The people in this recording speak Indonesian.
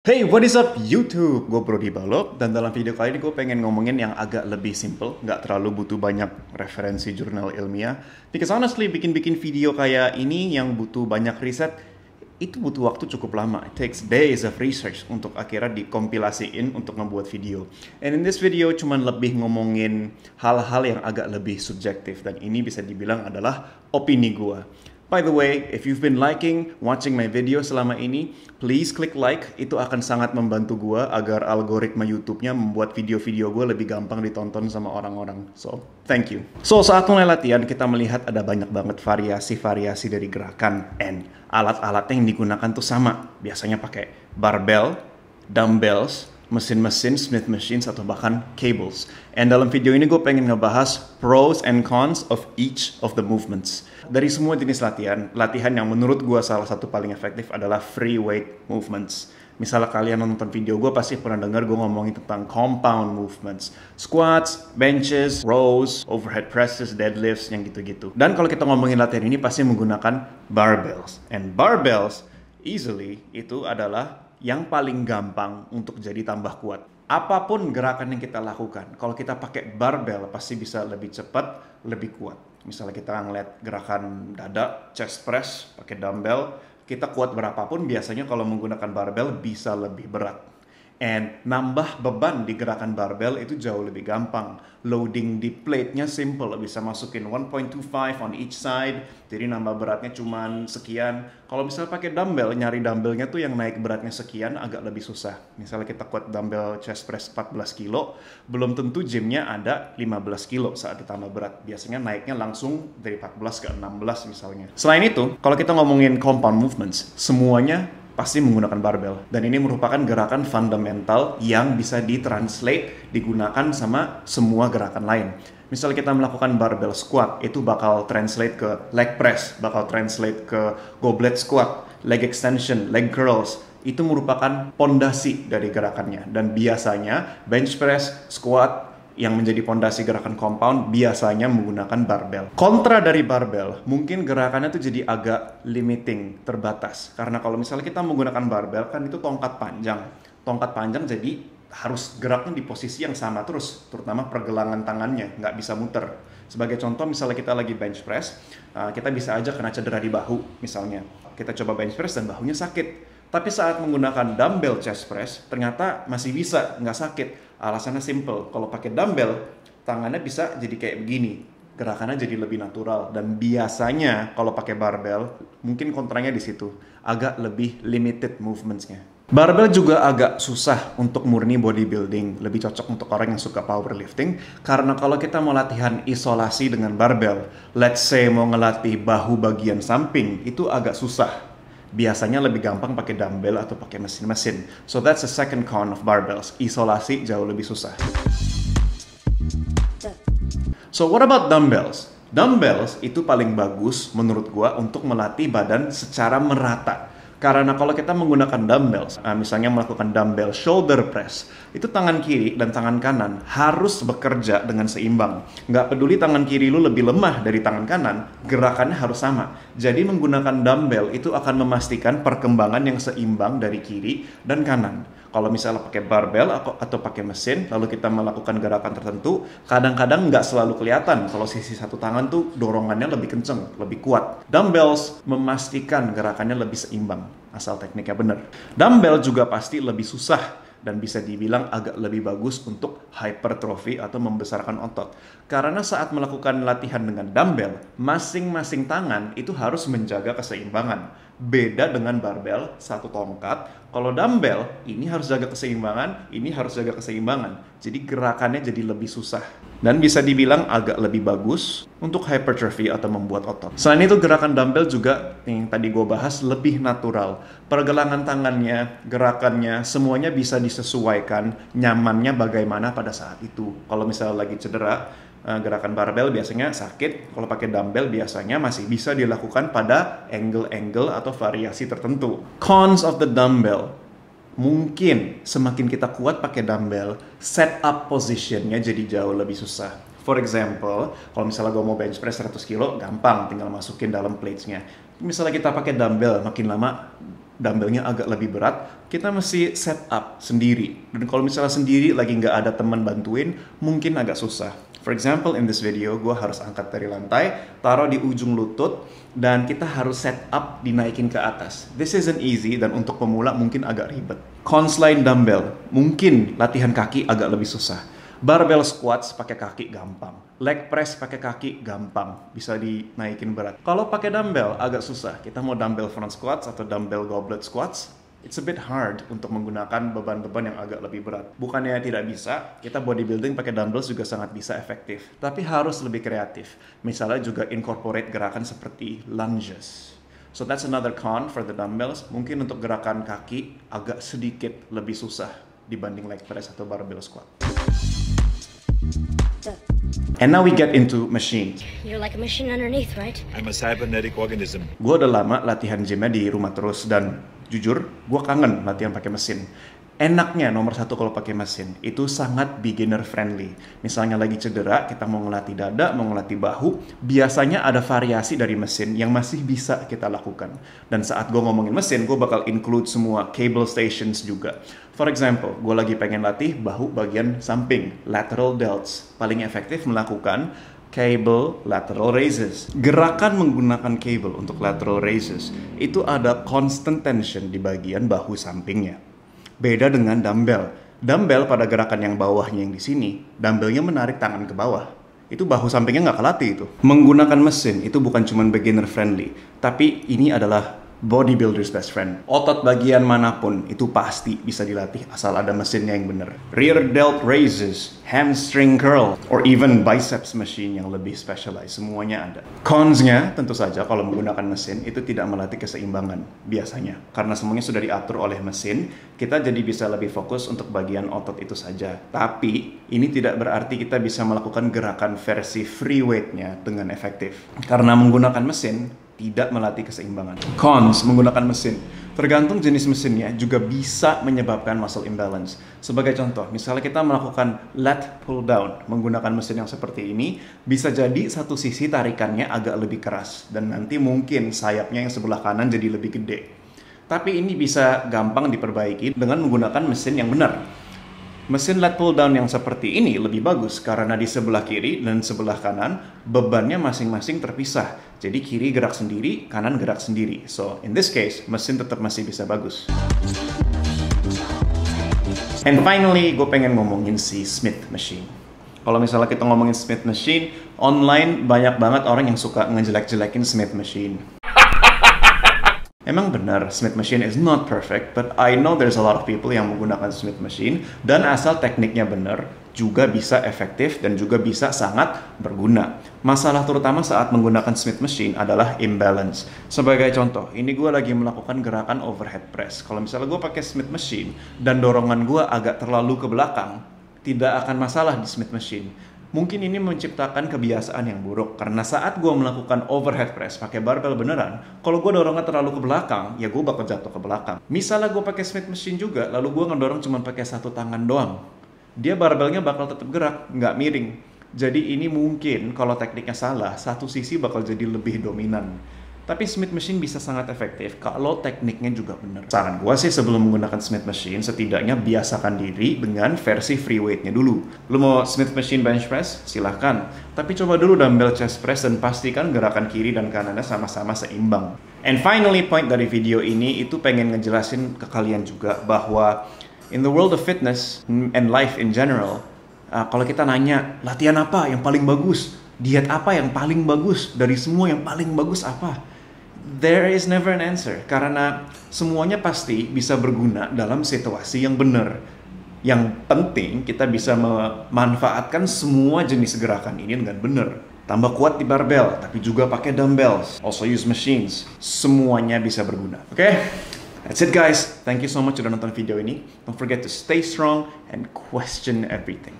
Hey, what is up YouTube? Gue Brody Balok, dan dalam video kali ini gue pengen ngomongin yang agak lebih simple, nggak terlalu butuh banyak referensi jurnal ilmiah. Because honestly, bikin-bikin video kayak ini yang butuh banyak riset, itu butuh waktu cukup lama. It takes days of research untuk akhirnya dikompilasiin untuk ngebuat video. And in this video cuman lebih ngomongin hal-hal yang agak lebih subjektif, dan ini bisa dibilang adalah opini gue. By the way, if you've been watching my video selama ini, please klik like. Itu akan sangat membantu gue agar algoritma YouTube-nya membuat video-video gue lebih gampang ditonton sama orang-orang. So, thank you. So, saat mulai latihan, kita melihat ada banyak banget variasi-variasi dari gerakan. And alat-alatnya yang digunakan tuh sama. Biasanya pakai barbell, dumbbells, mesin-mesin, Smith machines, atau bahkan cables. And dalam video ini gue pengen ngebahas pros and cons of each of the movements. Dari semua jenis latihan yang menurut gue salah satu paling efektif adalah free weight movements. Misalnya kalian nonton video gue pasti pernah dengar gue ngomongin tentang compound movements. Squats, benches, rows, overhead presses, deadlifts, yang gitu-gitu. Dan kalau kita ngomongin latihan ini pasti menggunakan barbells. And barbells, easily, itu adalah yang paling gampang untuk jadi tambah kuat. Apapun gerakan yang kita lakukan, kalau kita pakai barbell pasti bisa lebih cepat, lebih kuat. Misalnya kita ngeliat gerakan dada, chest press, pakai dumbbell, kita kuat berapapun biasanya kalau menggunakan barbell bisa lebih berat. And nambah beban di gerakan barbell itu jauh lebih gampang. Loading di plate-nya simple, bisa masukin 1.25 on each side, jadi nambah beratnya cuman sekian. Kalau misalnya pakai dumbbell, nyari dumbbellnya tuh yang naik beratnya sekian agak lebih susah. Misalnya kita kuat dumbbell chest press 14 kilo, belum tentu gymnya ada 15 kilo saat ditambah berat. Biasanya naiknya langsung dari 14 ke 16 misalnya. Selain itu, kalau kita ngomongin compound movements, semuanya pasti menggunakan barbell. Dan ini merupakan gerakan fundamental yang bisa ditranslate, digunakan sama semua gerakan lain. Misalnya kita melakukan barbell squat, itu bakal translate ke leg press, bakal translate ke goblet squat, leg extension, leg curls. Itu merupakan pondasi dari gerakannya. Dan biasanya bench press, squat, yang menjadi pondasi gerakan compound biasanya menggunakan barbell. Kontra dari barbell, mungkin gerakannya tuh jadi agak limiting, terbatas. Karena kalau misalnya kita menggunakan barbell, kan itu tongkat panjang. Tongkat panjang jadi harus geraknya di posisi yang sama terus, terutama pergelangan tangannya, nggak bisa muter. Sebagai contoh, misalnya kita lagi bench press, kita bisa aja kena cedera di bahu, misalnya. Kita coba bench press dan bahunya sakit. Tapi saat menggunakan dumbbell chest press, ternyata masih bisa, nggak sakit. Alasannya simple, kalau pakai dumbbell, tangannya bisa jadi kayak begini. Gerakannya jadi lebih natural. Dan biasanya kalau pakai barbell, mungkin kontranya di situ. Agak lebih limited movementsnya. Barbell juga agak susah untuk murni bodybuilding. Lebih cocok untuk orang yang suka powerlifting. Karena kalau kita mau latihan isolasi dengan barbell, let's say mau ngelatih bahu bagian samping, itu agak susah. Biasanya lebih gampang pakai dumbbell atau pakai mesin-mesin. So that's the second con of barbells. Isolasi jauh lebih susah. So what about dumbbells? Dumbbells itu paling bagus menurut gua untuk melatih badan secara merata. Karena kalau kita menggunakan dumbbells, misalnya melakukan dumbbell shoulder press, itu tangan kiri dan tangan kanan harus bekerja dengan seimbang. Nggak peduli tangan kiri lu lebih lemah dari tangan kanan, gerakannya harus sama. Jadi menggunakan dumbbell itu akan memastikan perkembangan yang seimbang dari kiri dan kanan. Kalau misalnya pakai barbell atau pakai mesin, lalu kita melakukan gerakan tertentu, kadang-kadang nggak selalu kelihatan kalau sisi satu tangan tuh dorongannya lebih kenceng, lebih kuat. Dumbbells memastikan gerakannya lebih seimbang, asal tekniknya benar. Dumbbell juga pasti lebih susah dan bisa dibilang agak lebih bagus untuk hypertrophy atau membesarkan otot. Karena saat melakukan latihan dengan dumbbell, masing-masing tangan itu harus menjaga keseimbangan. Beda dengan barbell, satu tongkat. Kalau dumbbell, ini harus jaga keseimbangan, ini harus jaga keseimbangan. Jadi gerakannya jadi lebih susah. Dan bisa dibilang agak lebih bagus untuk hypertrophy atau membuat otot. Selain itu, gerakan dumbbell juga yang tadi gue bahas lebih natural. Pergelangan tangannya, gerakannya, semuanya bisa disesuaikan nyamannya bagaimana pada saat itu. Kalau misalnya lagi cedera, gerakan barbell biasanya sakit. Kalau pakai dumbbell biasanya masih bisa dilakukan pada angle-angle atau variasi tertentu. Cons of the dumbbell. Mungkin semakin kita kuat pakai dumbbell, setup positionnya jadi jauh lebih susah. For example, kalau misalnya gue mau bench press 100 kilo, gampang tinggal masukin dalam plates-nya. Misalnya kita pakai dumbbell, makin lama dumbbellnya agak lebih berat, kita mesti set up sendiri. Dan kalau misalnya sendiri lagi nggak ada teman bantuin, mungkin agak susah. For example, in this video, gue harus angkat dari lantai, taruh di ujung lutut, dan kita harus set up dinaikin ke atas. This isn't easy, dan untuk pemula mungkin agak ribet. Cons lain dumbbell, mungkin latihan kaki agak lebih susah. Barbell squats pakai kaki gampang. Leg press pakai kaki gampang, bisa dinaikin berat. Kalau pakai dumbbell agak susah. Kita mau dumbbell front squats atau dumbbell goblet squats, it's a bit hard untuk menggunakan beban-beban yang agak lebih berat. Bukannya tidak bisa, kita bodybuilding pakai dumbbells juga sangat bisa efektif. Tapi harus lebih kreatif. Misalnya juga incorporate gerakan seperti lunges. So that's another con for the dumbbells. Mungkin untuk gerakan kaki agak sedikit lebih susah dibanding leg press atau barbell squat. And now we get into machines. You're like a machine underneath, right? I'm a cybernetic organism. Gue udah lama latihan gymnya di rumah terus dan jujur, gue kangen latihan pakai mesin. Enaknya nomor satu kalau pakai mesin, itu sangat beginner friendly. Misalnya lagi cedera, kita mau ngelatih dada, mau ngelatih bahu, biasanya ada variasi dari mesin yang masih bisa kita lakukan. Dan saat gue ngomongin mesin, gue bakal include semua cable stations juga. For example, gue lagi pengen latih bahu bagian samping, lateral delts. Paling efektif melakukan cable lateral raises. Gerakan menggunakan cable untuk lateral raises itu ada constant tension di bagian bahu sampingnya. Beda dengan dumbbell. Dumbbell pada gerakan yang bawahnya yang di sini, dumbbellnya menarik tangan ke bawah. Itu bahu sampingnya nggak kelatih itu. Menggunakan mesin itu bukan cuma beginner friendly, tapi ini adalah bodybuilder's best friend. Otot bagian manapun itu pasti bisa dilatih asal ada mesinnya yang benar. Rear delt raises, hamstring curl, or even biceps machine yang lebih specialized, semuanya ada. Cons-nya tentu saja kalau menggunakan mesin itu tidak melatih keseimbangan biasanya. Karena semuanya sudah diatur oleh mesin, kita jadi bisa lebih fokus untuk bagian otot itu saja. Tapi ini tidak berarti kita bisa melakukan gerakan versi free weight-nya dengan efektif. Karena menggunakan mesin tidak melatih keseimbangan. Cons menggunakan mesin. Tergantung jenis mesinnya juga bisa menyebabkan muscle imbalance. Sebagai contoh, misalnya kita melakukan lat pull down menggunakan mesin yang seperti ini, bisa jadi satu sisi tarikannya agak lebih keras dan nanti mungkin sayapnya yang sebelah kanan jadi lebih gede. Tapi ini bisa gampang diperbaiki dengan menggunakan mesin yang benar. Mesin lat pull down yang seperti ini lebih bagus karena di sebelah kiri dan sebelah kanan bebannya masing-masing terpisah. Jadi kiri gerak sendiri, kanan gerak sendiri. So in this case, mesin tetap masih bisa bagus. And finally, gue pengen ngomongin si Smith Machine. Kalau misalnya kita ngomongin Smith Machine, online banyak banget orang yang suka ngejelek-jelekin Smith Machine. Emang benar, Smith Machine is not perfect, but I know there's a lot of people yang menggunakan Smith Machine, dan asal tekniknya benar, juga bisa efektif dan juga bisa sangat berguna. Masalah terutama saat menggunakan Smith Machine adalah imbalance. Sebagai contoh, ini gue lagi melakukan gerakan overhead press. Kalau misalnya gue pakai Smith Machine, dan dorongan gue agak terlalu ke belakang, tidak akan masalah di Smith Machine. Mungkin ini menciptakan kebiasaan yang buruk, karena saat gue melakukan overhead press pakai barbell beneran, kalau gue dorongnya terlalu ke belakang, ya gue bakal jatuh ke belakang. Misalnya gue pakai Smith Machine juga, lalu gue ngedorong cuma pakai satu tangan doang, dia barbellnya bakal tetap gerak, nggak miring. Jadi ini mungkin kalau tekniknya salah, satu sisi bakal jadi lebih dominan. Tapi Smith Machine bisa sangat efektif kalau tekniknya juga benar. Saran gue sih sebelum menggunakan Smith Machine, setidaknya biasakan diri dengan versi free weight-nya dulu. Lu mau Smith Machine bench press? Silahkan. Tapi coba dulu dumbbell chest press dan pastikan gerakan kiri dan kanannya sama-sama seimbang. And finally, point dari video ini itu pengen ngejelasin ke kalian juga bahwa in the world of fitness and life in general, kalau kita nanya latihan apa yang paling bagus, diet apa yang paling bagus, dari semua yang paling bagus apa? There is never an answer, karena semuanya pasti bisa berguna dalam situasi yang benar. Yang penting kita bisa memanfaatkan semua jenis gerakan ini dengan benar. Tambah kuat di barbell, tapi juga pakai dumbbells. Also use machines. Semuanya bisa berguna. Oke? That's it guys. Thank you so much sudah nonton video ini. Don't forget to stay strong and question everything.